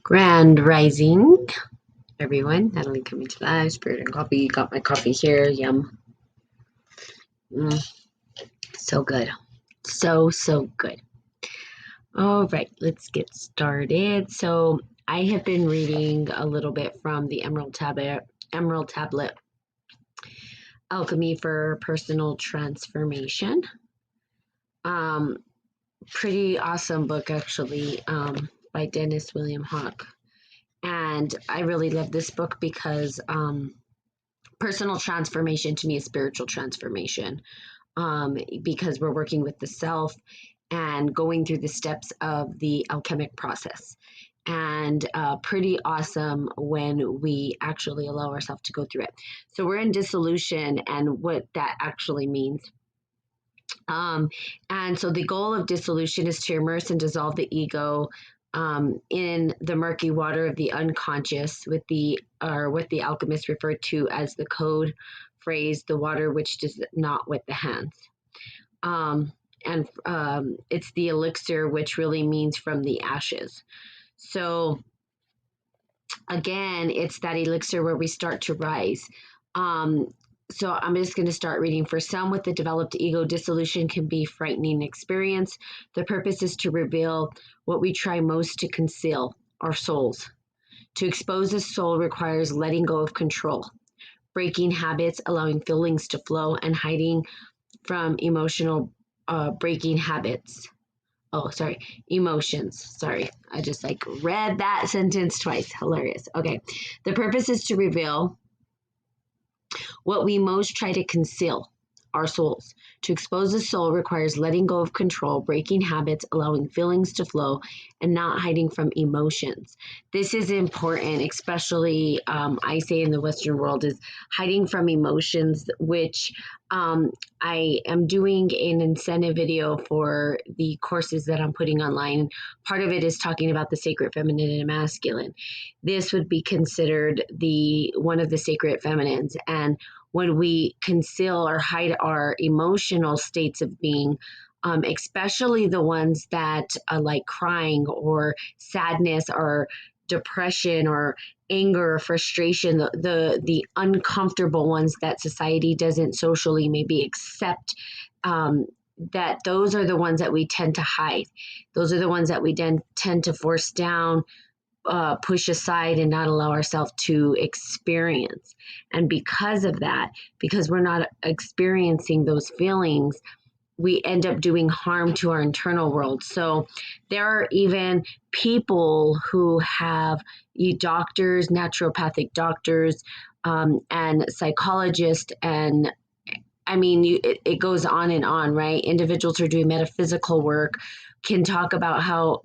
Grand Rising, everyone. Natalie coming to live. Spirit and coffee. Got my coffee here. Yum. So good. So good. All right, let's get started. So I have been reading a little bit from the Emerald Tablet, Alchemy for Personal Transformation. Pretty awesome book, actually, by Dennis William Hawk. And I really love this book because personal transformation to me is spiritual transformation, because we're working with the self and going through the steps of the alchemic process. And pretty awesome when we actually allow ourselves to go through it. So we're in dissolution and what that actually means. And so the goal of dissolution is to immerse and dissolve the ego in the murky water of the unconscious, what the alchemists referred to as the code phrase, the water which does not wet the hands. It's the elixir, which really means from the ashes. So again, it's that elixir where we start to rise. So I'm just going to start reading. For some with the developed ego, dissolution can be a frightening experience. The purpose is to reveal what we try most to conceal, our souls. To expose a soul requires letting go of control, breaking habits, allowing feelings to flow, and hiding from breaking habits. Emotions. Sorry, I just read that sentence twice. Hilarious. Okay. The purpose is to reveal what we most try to conceal, our souls. To expose the soul requires letting go of control, breaking habits, allowing feelings to flow, and not hiding from emotions. This is important, especially I say in the Western world, is hiding from emotions, which I am doing an incentive video for the courses that I'm putting online. Part of it is talking about the sacred feminine and masculine. This would be considered one of the sacred feminines. And when we conceal or hide our emotional states of being, especially the ones that like crying or sadness or depression or anger or frustration, the uncomfortable ones that society doesn't socially maybe accept, that those are the ones that we tend to hide. Those are the ones that we then tend to force down, push aside, and not allow ourselves to experience. And because of that, because we're not experiencing those feelings, we end up doing harm to our internal world. So there are even people who have doctors, naturopathic doctors, and psychologists, and I mean, it goes on and on, right? Individuals who are doing metaphysical work can talk about how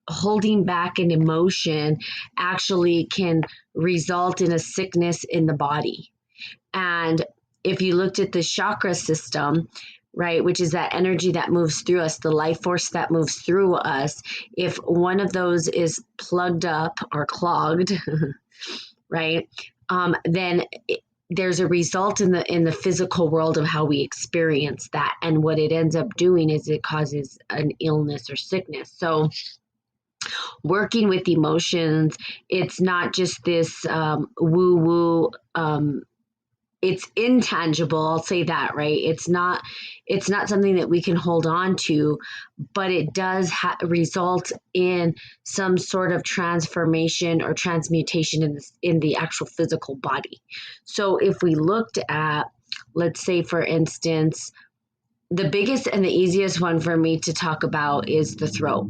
holding back an emotion actually can result in a sickness in the body. And if you looked at the chakra system, right, which is that energy that moves through us, the life force that moves through us, if one of those is plugged up or clogged, right, then there's a result in the physical world of how we experience that. And what it ends up doing is it causes an illness or sickness. So working with emotions, it's not just this woo-woo, it's intangible, I'll say that, right? It's not something that we can hold on to, but it does result in some sort of transformation or transmutation in the actual physical body. So if we looked at, let's say for instance, the biggest and the easiest one for me to talk about is the throat.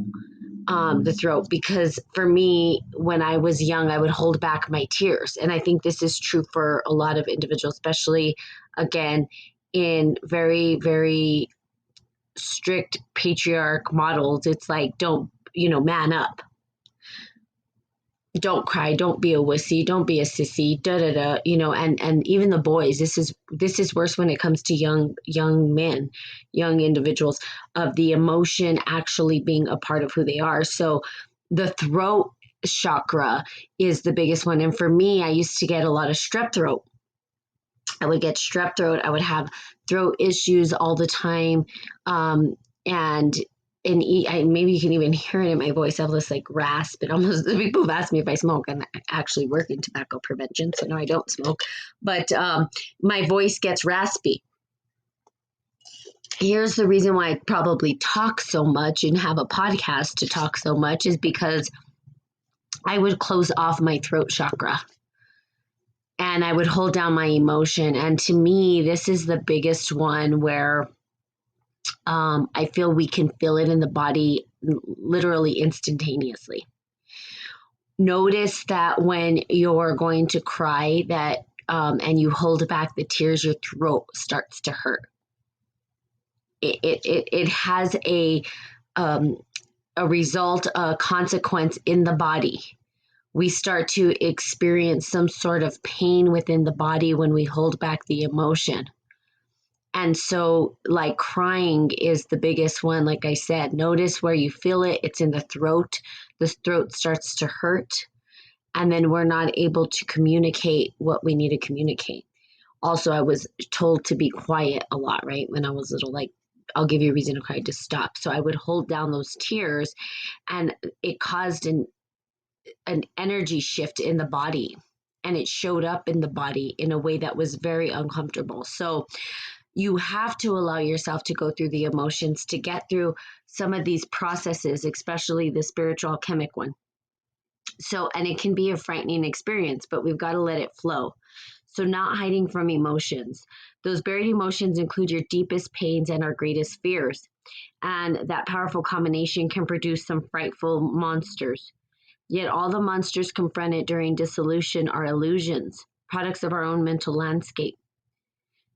Because for me, when I was young, I would hold back my tears. And I think this is true for a lot of individuals, especially, again, in very, very strict patriarch models. It's like, don't, man up. Don't cry, don't be a wussy, don't be a sissy, and even the boys, this is worse when it comes to young men, young individuals, of the emotion actually being a part of who they are. So the throat chakra is the biggest one. And for me, I used to get a lot of strep throat. I would get strep throat. I would have throat issues all the time. And maybe you can even hear it in my voice. I have this like rasp. It almost, people have asked me if I smoke, and I actually work in tobacco prevention, so no, I don't smoke. But my voice gets raspy. Here's the reason why I probably talk so much and have a podcast to talk so much is because I would close off my throat chakra and I would hold down my emotion. And to me, this is the biggest one where I feel we can feel it in the body literally instantaneously. Notice that when you're going to cry that and you hold back the tears, your throat starts to hurt. It has a result, a consequence in the body. We start to experience some sort of pain within the body when we hold back the emotion. And so, like, crying is the biggest one. Like I said, notice where you feel it. It's in the throat. The throat starts to hurt. And then we're not able to communicate what we need to communicate. Also, I was told to be quiet a lot, right? When I was little, like, I'll give you a reason to cry, to stop. So I would hold down those tears, and it caused an energy shift in the body, and it showed up in the body in a way that was very uncomfortable. So you have to allow yourself to go through the emotions to get through some of these processes, especially the spiritual alchemic one. So, and it can be a frightening experience, but we've got to let it flow. So not hiding from emotions. Those buried emotions include your deepest pains and our greatest fears. And that powerful combination can produce some frightful monsters. Yet all the monsters confronted during dissolution are illusions, products of our own mental landscape.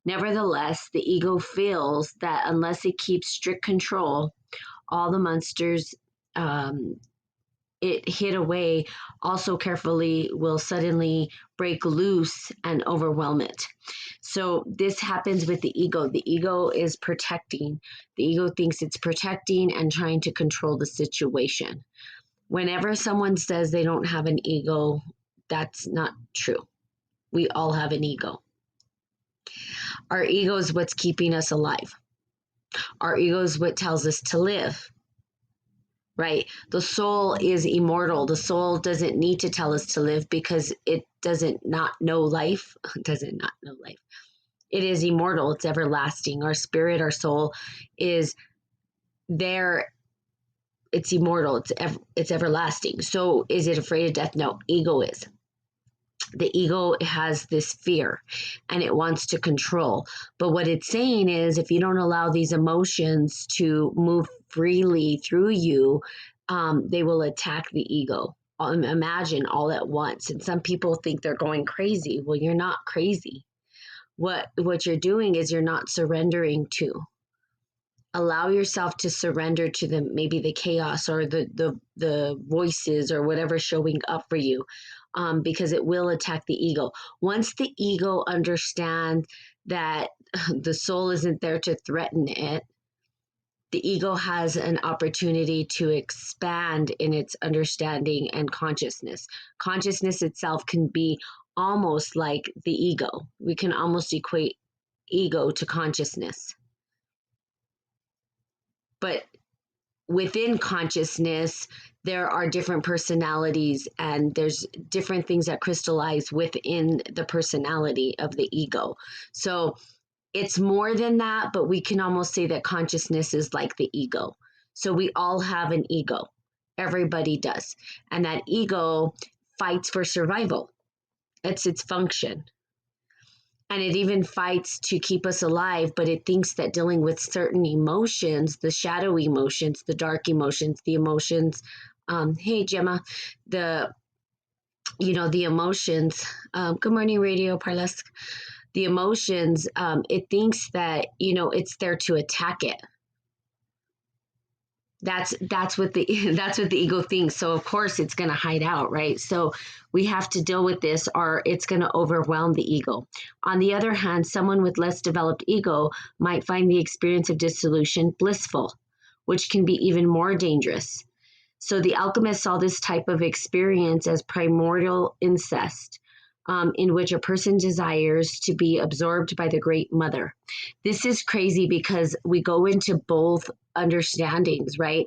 Nevertheless, the ego feels that unless it keeps strict control, all the monsters it hid away also carefully will suddenly break loose and overwhelm it. So this happens with the ego. The ego is protecting. The ego thinks it's protecting and trying to control the situation. Whenever someone says they don't have an ego, that's not true. We all have an ego. Our ego is what's keeping us alive. Our ego is what tells us to live. Right? The soul is immortal. The soul doesn't need to tell us to live because it doesn't not know life. Doesn't not know life. It is immortal. It's everlasting. Our spirit, our soul is there. It's immortal. It's everlasting. So is it afraid of death? No, ego is. The ego has this fear and it wants to control. But what it's saying is if you don't allow these emotions to move freely through you, they will attack the ego. Imagine all at once. And some people think they're going crazy. Well, you're not crazy. What you're doing is you're not surrendering to. Allow yourself to surrender to maybe the chaos or the voices or whatever showing up for you. Because it will attack the ego. Once the ego understands that the soul isn't there to threaten it, the ego has an opportunity to expand in its understanding and consciousness. Consciousness itself can be almost like the ego. We can almost equate ego to consciousness. But within consciousness, there are different personalities and there's different things that crystallize within the personality of the ego. So it's more than that, but we can almost say that consciousness is like the ego. So we all have an ego. Everybody does. And that ego fights for survival. It's its function. And it even fights to keep us alive, but it thinks that dealing with certain emotions, the shadowy emotions, the dark emotions, the emotions, hey Gemma, the emotions, good morning Radio Parlesk, the emotions, it thinks that, it's there to attack it. That's what the ego thinks. So of course it's going to hide out, right? So we have to deal with this or it's going to overwhelm the ego. On the other hand, someone with less developed ego might find the experience of dissolution blissful, which can be even more dangerous. So the alchemist saw this type of experience as primordial incest. in which a person desires to be absorbed by the Great Mother. This is crazy because we go into both understandings, right?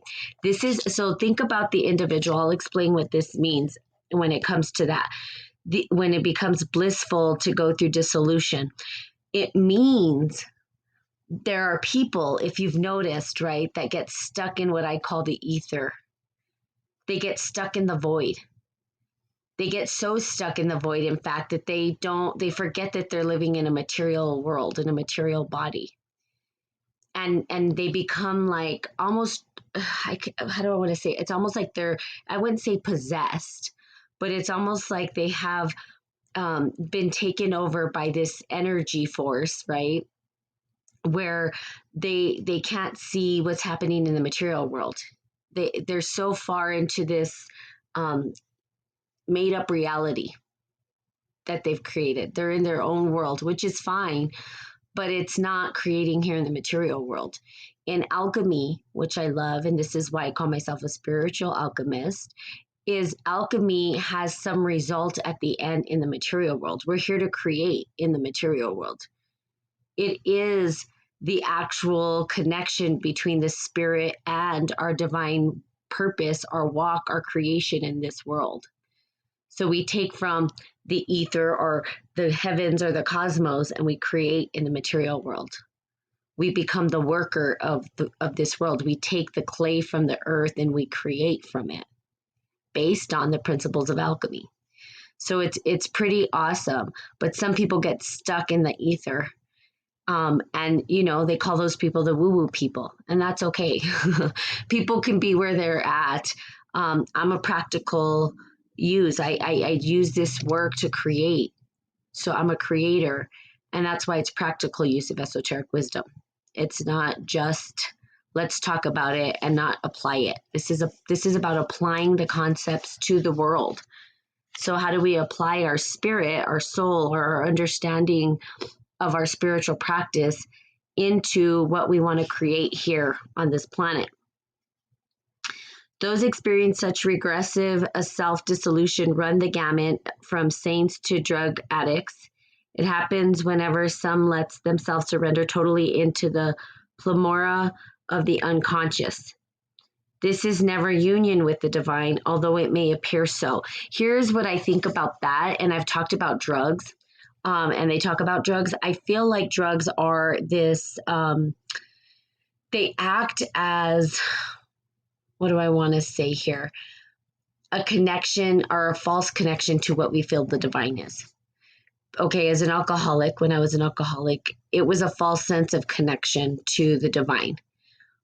So think about the individual. I'll explain what this means when it comes to that. When it becomes blissful to go through dissolution, it means there are people, if you've noticed, right, that get stuck in what I call the ether. They get stuck in the void. They get so stuck in the void, in fact, that they forget that they're living in a material world, in a material body. And they become like almost, how do I want to say it? It's almost like I wouldn't say possessed, but it's almost like they have been taken over by this energy force, right? Where they can't see what's happening in the material world. They're so far into this made up reality that they've created. They're in their own world, which is fine, but it's not creating here in the material world. In alchemy, which I love, and this is why I call myself a spiritual alchemist, is alchemy has some result at the end in the material world. We're here to create in the material world. It is the actual connection between the spirit and our divine purpose, our walk, our creation in this world. So we take from the ether or the heavens or the cosmos and we create in the material world. We become the worker of this world. We take the clay from the earth and we create from it based on the principles of alchemy. So it's pretty awesome. But some people get stuck in the ether. And, they call those people the woo-woo people, and that's okay. People can be where they're at. I'm a practical use. I use this work to create. So I'm a creator, and that's why it's practical use of esoteric wisdom. It's not just let's talk about it and not apply it. This is about applying the concepts to the world. So how do we apply our spirit, our soul, or our understanding of our spiritual practice into what we want to create here on this planet? Those experience such regressive self-dissolution run the gamut from saints to drug addicts. It happens whenever some lets themselves surrender totally into the pleroma of the unconscious. This is never union with the divine, although it may appear so. Here's what I think about that, and I've talked about drugs, and they talk about drugs. I feel like drugs are this, they act as, what do I want to say here? A connection or a false connection to what we feel the divine is. Okay, as an alcoholic, when I was an alcoholic, it was a false sense of connection to the divine.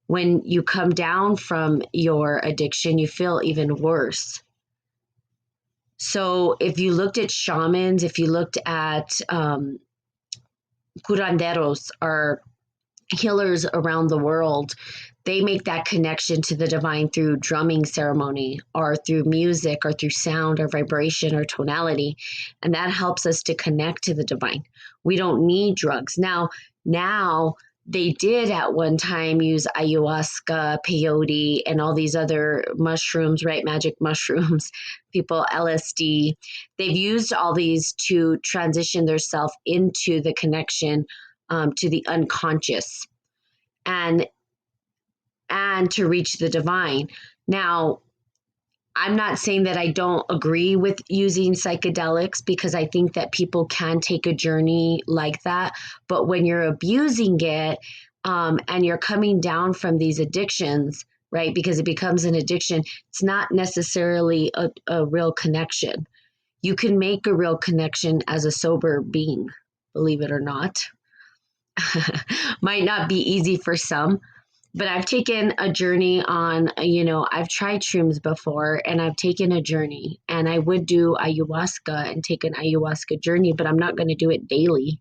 When you come down from your addiction, you feel even worse. So if you looked at shamans, if you looked at curanderos or healers around the world, they make that connection to the divine through drumming ceremony or through music or through sound or vibration or tonality. And that helps us to connect to the divine. We don't need drugs. Now they did at one time use ayahuasca, peyote, and all these other mushrooms, right? Magic mushrooms, people, LSD. They've used all these to transition themselves into the connection to the unconscious and to reach the divine. Now, I'm not saying that I don't agree with using psychedelics, because I think that people can take a journey like that. But when you're abusing it and you're coming down from these addictions, right, because it becomes an addiction, it's not necessarily a real connection. You can make a real connection as a sober being, believe it or not. Might not be easy for some. But I've taken a journey on, I've tried shrooms before, and I've taken a journey, and I would do ayahuasca and take an ayahuasca journey, but I'm not going to do it daily.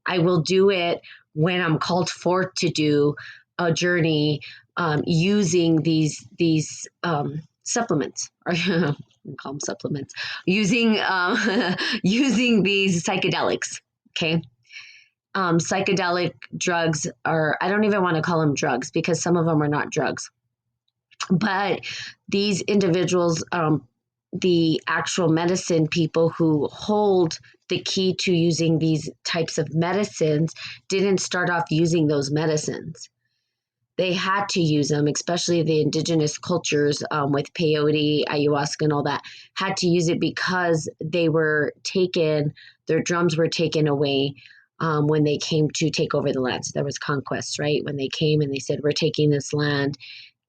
I will do it when I'm called forth to do a journey using these supplements, or call them supplements, using these psychedelics. Okay. Psychedelic drugs are, I don't even want to call them drugs, because some of them are not drugs. But these individuals the actual medicine people who hold the key to using these types of medicines didn't start off using those medicines. They had to use them, especially the indigenous cultures with peyote, ayahuasca, and all that, had to use it because they were taken, their drums were taken away when they came to take over the land. So there was conquest, right? When they came and they said, we're taking this land,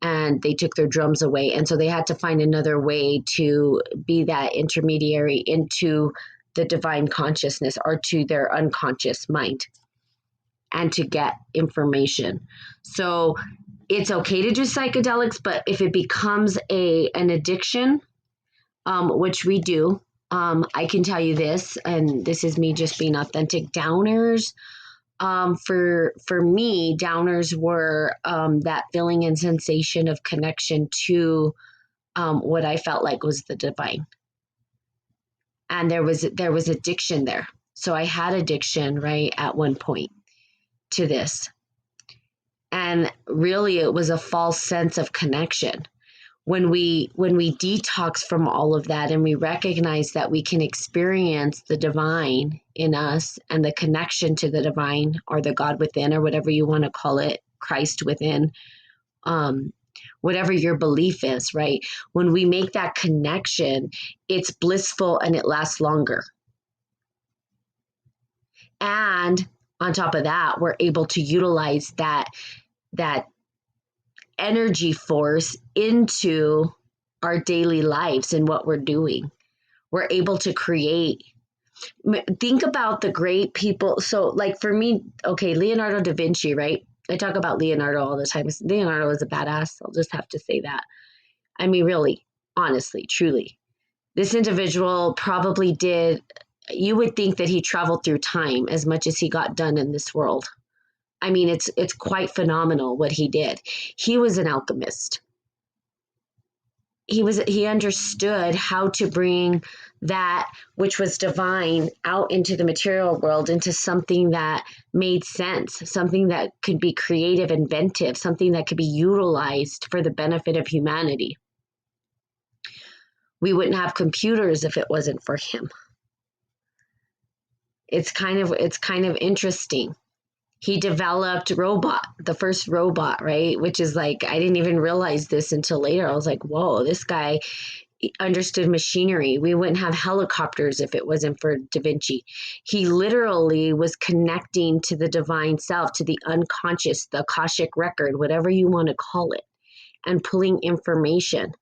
and they took their drums away. And so they had to find another way to be that intermediary into the divine consciousness or to their unconscious mind and to get information. So it's okay to do psychedelics, but if it becomes an addiction, which we do, I can tell you this, and this is me just being authentic, downers, for me, downers were that feeling and sensation of connection to what I felt like was the divine. And there was addiction there. So I had addiction, right, at one point to this. And really it was a false sense of connection. When we detox from all of that and we recognize that we can experience the divine in us and the connection to the divine or the God within or whatever you want to call it, Christ within, whatever your belief is, right? When we make that connection, it's blissful and it lasts longer. And on top of that, we're able to utilize that energy force into our daily lives and what we're doing. We're able to create. Think about the great people. So like for me, okay, Leonardo da Vinci, right? I talk about Leonardo all the time. Leonardo is a badass. I'll just have to say that. I mean, really, honestly, truly. This individual probably did, you would think that he traveled through time as much as he got done in this world. I mean, it's quite phenomenal what he did. He was an alchemist. He understood how to bring that which was divine out into the material world, into something that made sense, something that could be creative, inventive, something that could be utilized for the benefit of humanity. We wouldn't have computers if it wasn't for him. It's kind of interesting. He developed the first robot, right? Which is like, I didn't even realize this until later. I was like, whoa, this guy understood machinery. We wouldn't have helicopters if it wasn't for Da Vinci. He literally was connecting to the divine self, to the unconscious, the Akashic record, whatever you want to call it, and pulling information.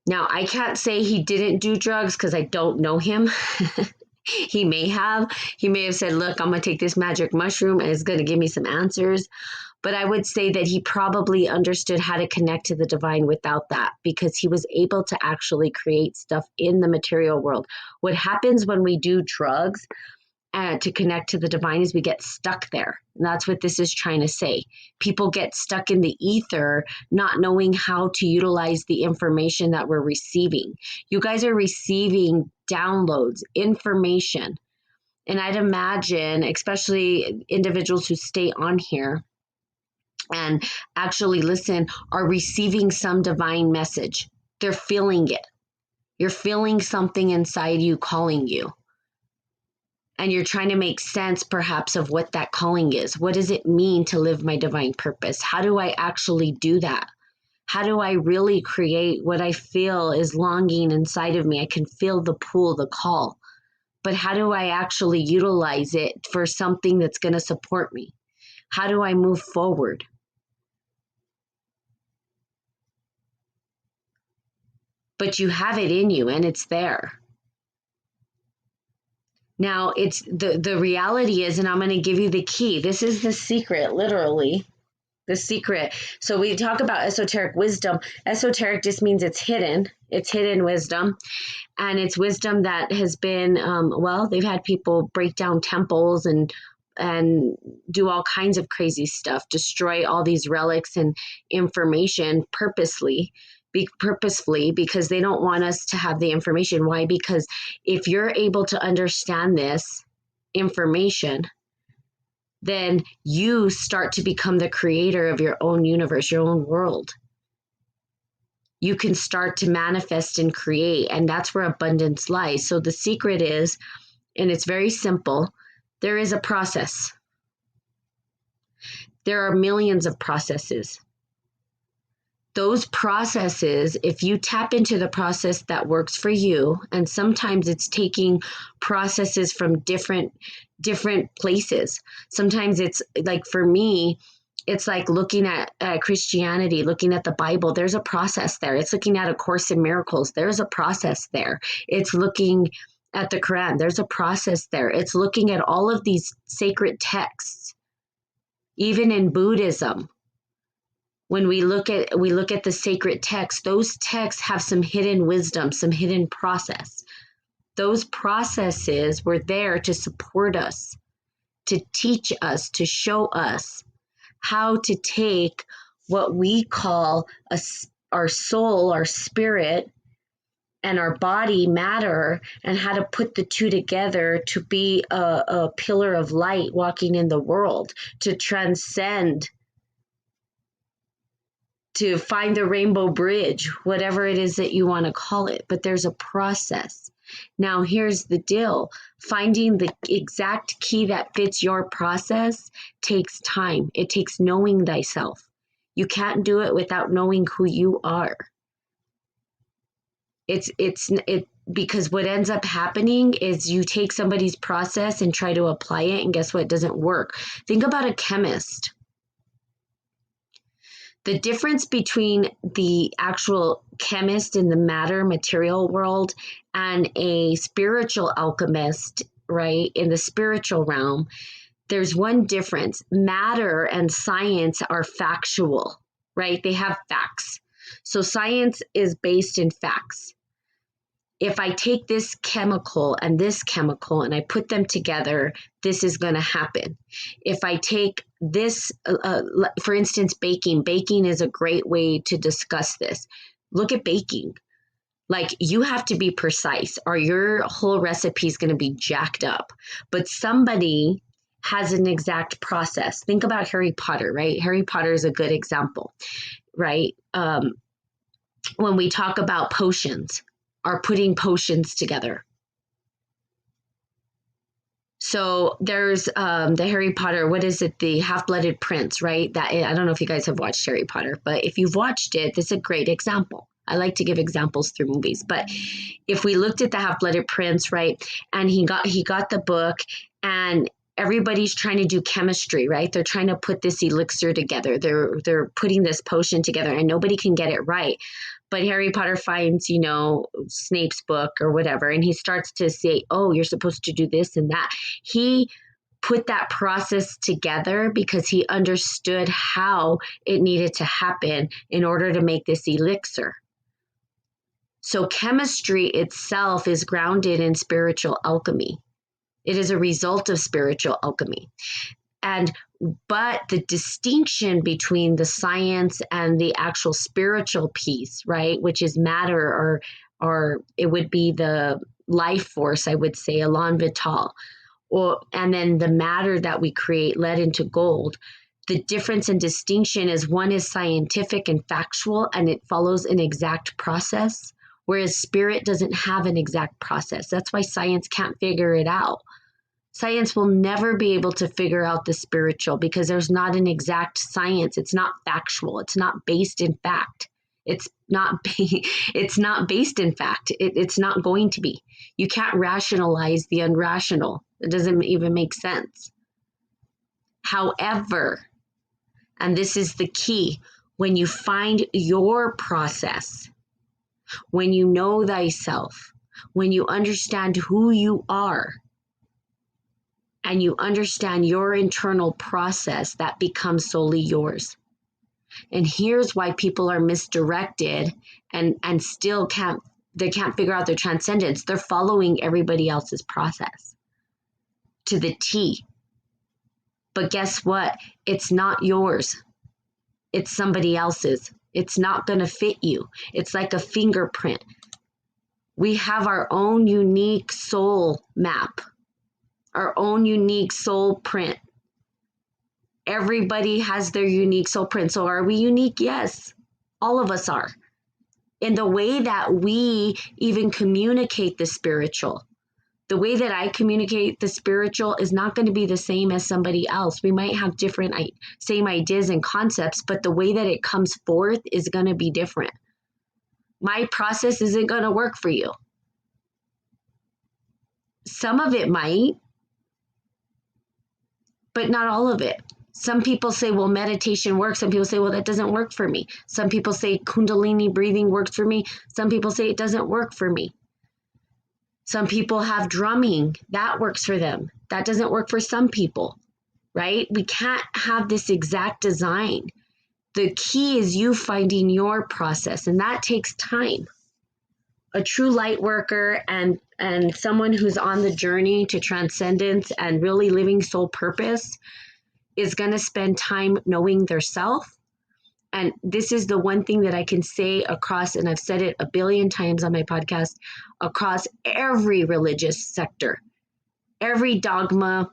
Now, I can't say he didn't do drugs because I don't know him. He may have said, look, I'm going to take this magic mushroom and it's going to give me some answers. But I would say that he probably understood how to connect to the divine without that, because he was able to actually create stuff in the material world. What happens when we do drugs to connect to the divine is we get stuck there. And that's what this is trying to say. People get stuck in the ether, not knowing how to utilize the information that we're receiving. You guys are receiving downloads, information. And I'd imagine, especially individuals who stay on here and actually listen, are receiving some divine message. They're feeling it. You're feeling something inside you calling you. And you're trying to make sense, perhaps, of what that calling is. What does it mean to live my divine purpose? How do I actually do that? How do I really create what I feel is longing inside of me? I can feel the pull, the call. But how do I actually utilize it for something that's going to support me? How do I move forward? But you have it in you and it's there. Now, it's the reality is, and I'm going to give you the key. This is the secret, literally, the secret. So we talk about esoteric wisdom. Esoteric just means it's hidden. It's hidden wisdom. And it's wisdom that has been, they've had people break down temples and do all kinds of crazy stuff, destroy all these relics and information purposefully, because they don't want us to have the information. Why? Because if you're able to understand this information, then you start to become the creator of your own universe, your own world. you can start to manifest and create. And that's where abundance lies. So the secret is, and it's very simple, there is a process. There are millions of processes. Those processes, if you tap into the process that works for you, and sometimes it's taking processes from different places. Sometimes it's like, for me, it's like looking at Christianity, looking at the Bible. There's a process there. It's looking at A Course in Miracles. There's a process there. It's looking at the Quran. There's a process there. It's looking at all of these sacred texts. Even in Buddhism, when we look at the sacred texts, those texts have some hidden wisdom, some hidden process. Those processes were there to support us, to teach us, to show us how to take what we call our soul, our spirit, and our body, matter, and how to put the two together to be a pillar of light walking in the world, to transcend, to find the rainbow bridge, whatever it is that you want to call it. But there's a process. Now, here's the deal. Finding the exact key that fits your process takes time. It takes knowing thyself. You can't do it without knowing who you are. Because what ends up happening is you take somebody's process and try to apply it, and guess what? It doesn't work. Think about a chemist. The difference between the actual chemist in the material world, and a spiritual alchemist, right, in the spiritual realm, there's one difference. Matter and science are factual, right? They have facts. So science is based in facts. If I take this chemical and I put them together, this is going to happen. If I take this, for instance, baking is a great way to discuss this. Look at baking. Like, you have to be precise or your whole recipe is going to be jacked up. But somebody has an exact process. Think about Harry Potter, right? Harry Potter is a good example, right? When we talk about potions, are putting potions together. So there's the Harry Potter, what is it? The Half-Blooded Prince, right? I don't know if you guys have watched Harry Potter, but if you've watched it, this is a great example. I like to give examples through movies, but if we looked at the Half-Blooded Prince, right? And he got the book, and everybody's trying to do chemistry, right? They're trying to put this elixir together. They're putting this potion together, and nobody can get it right. But Harry Potter finds, Snape's book or whatever, and he starts to say, oh, you're supposed to do this and that. He put that process together because he understood how it needed to happen in order to make this elixir. So chemistry itself is grounded in spiritual alchemy. It is a result of spiritual alchemy. But the distinction between the science and the actual spiritual piece, right, which is matter, or it would be the life force, I would say, elan vital, and then the matter that we create led into gold. The difference and distinction is one is scientific and factual, and it follows an exact process, whereas spirit doesn't have an exact process. That's why science can't figure it out. Science will never be able to figure out the spiritual because there's not an exact science. It's not factual. It's not based in fact. It's not based in fact. It's not going to be. You can't rationalize the unrational. It doesn't even make sense. However, and this is the key, when you find your process, when you know thyself, when you understand who you are, and you understand your internal process, that becomes solely yours. And here's why people are misdirected and still can't figure out their transcendence. They're following everybody else's process to the T. But guess what? It's not yours. It's somebody else's. It's not going to fit you. It's like a fingerprint. We have our own unique soul map, our own unique soul print. Everybody has their unique soul print. So are we unique? Yes, all of us are. in the way that we even communicate the spiritual. The way that I communicate the spiritual is not going to be the same as somebody else. We might have different same ideas and concepts, but the way that it comes forth is going to be different. My process isn't going to work for you. Some of it might, but not all of it. Some people say, well, meditation works. Some people say, well, that doesn't work for me. Some people say Kundalini breathing works for me. Some people say it doesn't work for me. Some people have drumming. That works for them. That doesn't work for some people, right? We can't have this exact design. The key is you finding your process, and that takes time. A true light worker and someone who's on the journey to transcendence and really living soul purpose is going to spend time knowing their self. And this is the one thing that I can say across, and I've said it a billion times on my podcast, across every religious sector, every dogma,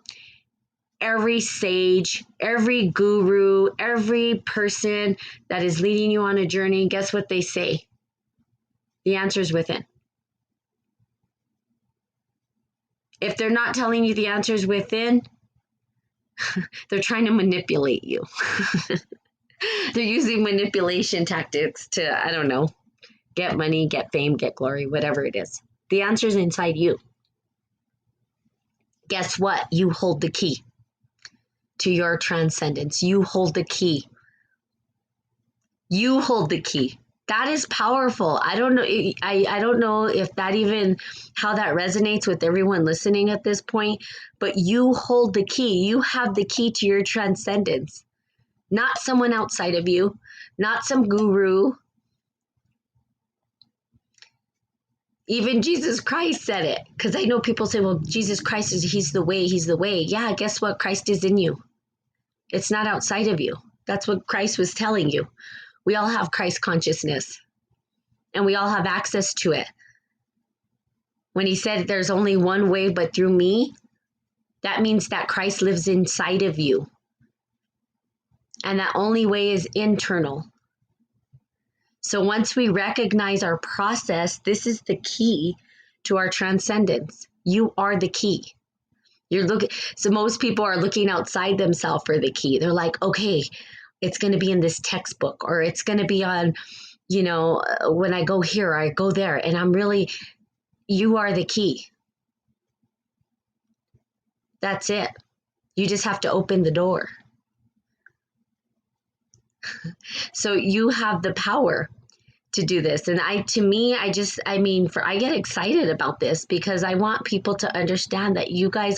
every sage, every guru, every person that is leading you on a journey, guess what they say? The answer is within. If they're not telling you the answer is within, they're trying to manipulate you. They're using manipulation tactics to, I don't know, get money, get fame, get glory, whatever it is. The answer is inside you. Guess what? You hold the key to your transcendence. You hold the key. You hold the key. That is powerful. I don't know. I don't know if that even, how that resonates with everyone listening at this point, but you hold the key. You have the key to your transcendence. Not someone outside of you, not some guru. Even Jesus Christ said it, because I know people say, well, Jesus Christ he's the way, he's the way. Yeah, guess what? Christ is in you. It's not outside of you. That's what Christ was telling you. We all have Christ consciousness, and we all have access to it. When he said there's only one way but through me, that means that Christ lives inside of you. And that only way is internal. So once we recognize our process, this is the key to our transcendence. You are the key. So most people are looking outside themselves for the key. They're like, okay, it's going to be in this textbook, or it's going to be on, when I go here, I go there. And you are the key. That's it. You just have to open the door. So you have the power to do this. And I get excited about this because I want people to understand that you guys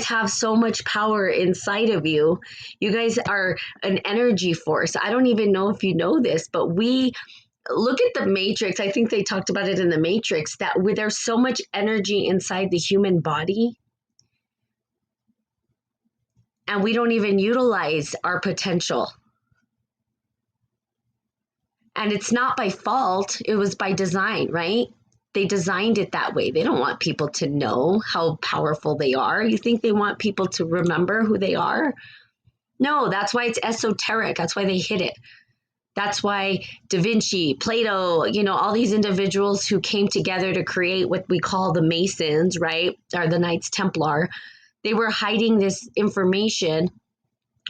have so much power inside of you. You guys are an energy force. I don't even know if you know this, but we look at the Matrix. I think they talked about it in the Matrix, that there's so much energy inside the human body, and we don't even utilize our potential. And it's not by fault. It was by design, right? They designed it that way. They don't want people to know how powerful they are. You think they want people to remember who they are? No, that's why it's esoteric. That's why they hid it. That's why Da Vinci, Plato, all these individuals who came together to create what we call the Masons, right? Or the Knights Templar. They were hiding this information,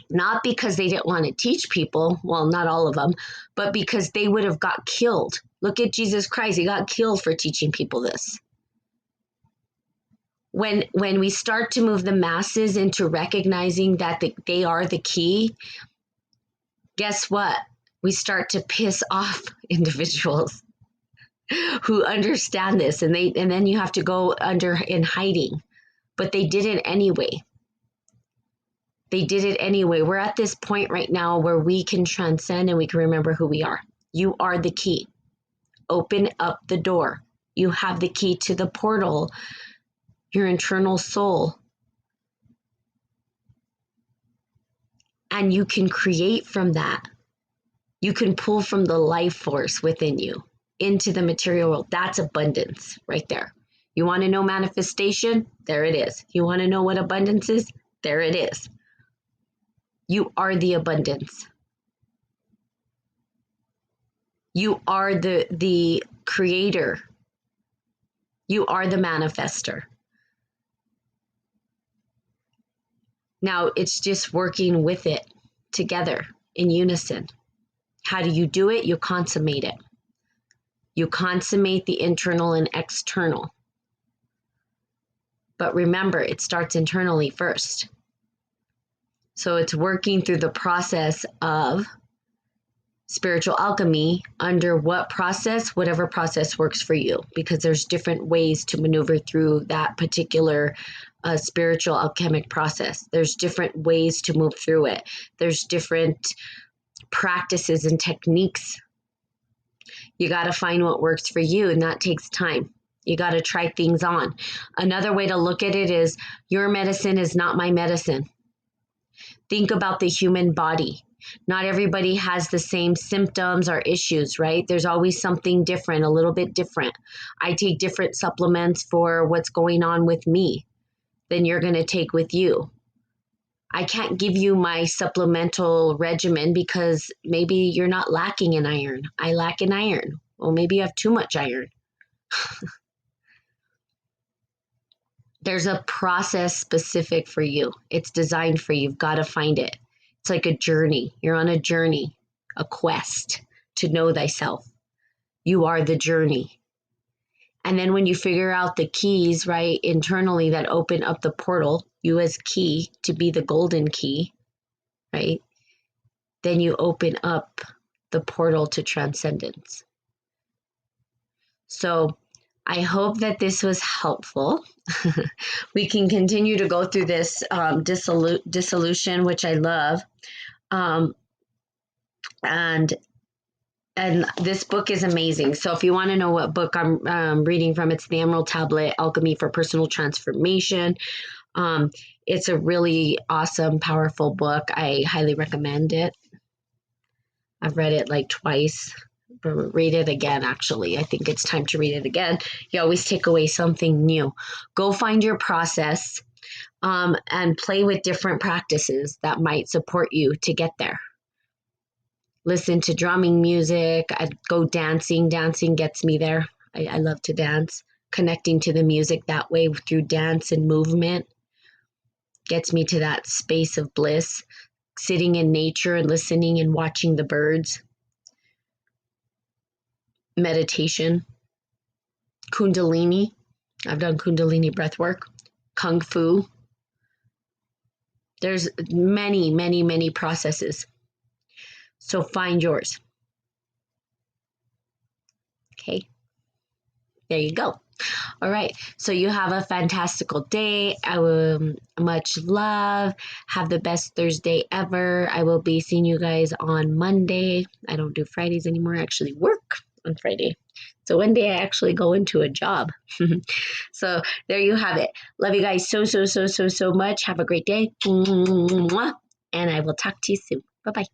not because they didn't want to teach people, well, not all of them, but because they would have got killed. Look at Jesus Christ. He got killed for teaching people this. When we start to move the masses into recognizing that they are the key, guess what? We start to piss off individuals who understand this, and then you have to go in hiding. But they did it anyway. They did it anyway. We're at this point right now where we can transcend and we can remember who we are. You are the key. Open up the door. You have the key to the portal, your internal soul. And you can create from that. You can pull from the life force within you into the material world. That's abundance right there. You want to know manifestation? There it is. You want to know what abundance is? There it is. You are the abundance. You are the creator. You are the manifester. Now it's just working with it together in unison. How do you do it? You consummate it. You consummate the internal and external. But remember, it starts internally first. So it's working through the process of spiritual alchemy under what process? Whatever process works for you, because there's different ways to maneuver through that particular spiritual alchemic process. There's different ways to move through it. There's different practices and techniques. You got to find what works for you, and that takes time. You got to try things on. Another way to look at it is your medicine is not my medicine. Think about the human body. Not everybody has the same symptoms or issues, right? There's always something different, a little bit different. I take different supplements for what's going on with me than you're going to take with you. I can't give you my supplemental regimen because maybe you're not lacking in iron. I lack in iron. Well, maybe you have too much iron. There's a process specific for you. It's designed for you. You've got to find it. It's like a journey. You're on a journey, a quest to know thyself. You are the journey. And then when you figure out the keys, right, internally that open up the portal, you as key to be the golden key, right? Then you open up the portal to transcendence. So I hope that this was helpful. We can continue to go through this dissolution, which I love. And this book is amazing. So if you want to know what book I'm reading from, it's the Emerald Tablet, Alchemy for Personal Transformation. It's a really awesome, powerful book. I highly recommend it. I've read it like twice. Read it again, actually. I think it's time to read it again. You always take away something new. Go find your process and play with different practices that might support you to get there. Listen to drumming music. I'd go dancing. Dancing gets me there. I love to dance. Connecting to the music that way through dance and movement gets me to that space of bliss. Sitting in nature and listening and watching the birds. Meditation. Kundalini. I've done Kundalini breath work. Kung Fu. There's many, many, many processes. So find yours. Okay. There you go. All right. So you have a fantastical day. Much love. Have the best Thursday ever. I will be seeing you guys on Monday. I don't do Fridays anymore. I actually work on Friday. So one day I actually go into a job. So there you have it. Love you guys so much. Have a great day. And I will talk to you soon. Bye-bye.